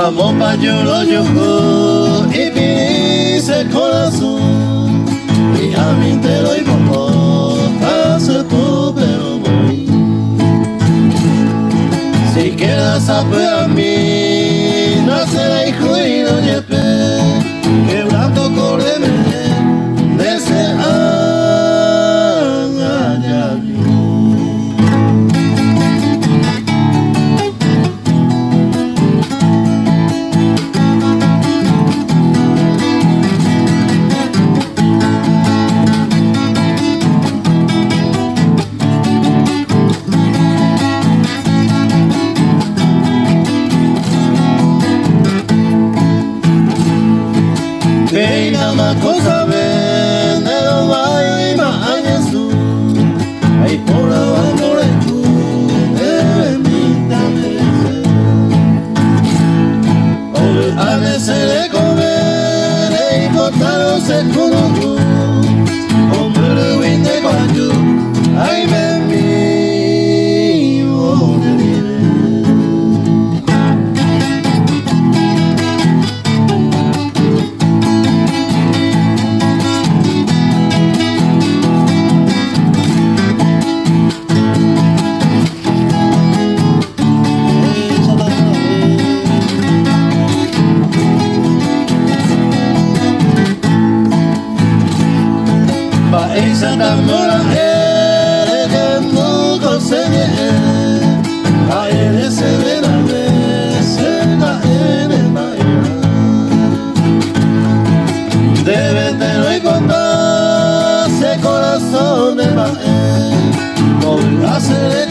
Vamos pa' lloro y pise el corazón. Y a mí te doy poco, hace tu pero voy. Si quedas a mí, no será hijo y no lleve. Quebrando córreme, desean allá que nada más cosa ven de lo más y más Jesús. Ahí por abajo de tú, permítame ser. Hoy a veces de comer y contaros el culo. Hombre de winde cuando ay me mío de libre. Esa tambora que no conseguí, a él se ve la vez, en el baile. Debe tener contar ese corazón de baile, por hacer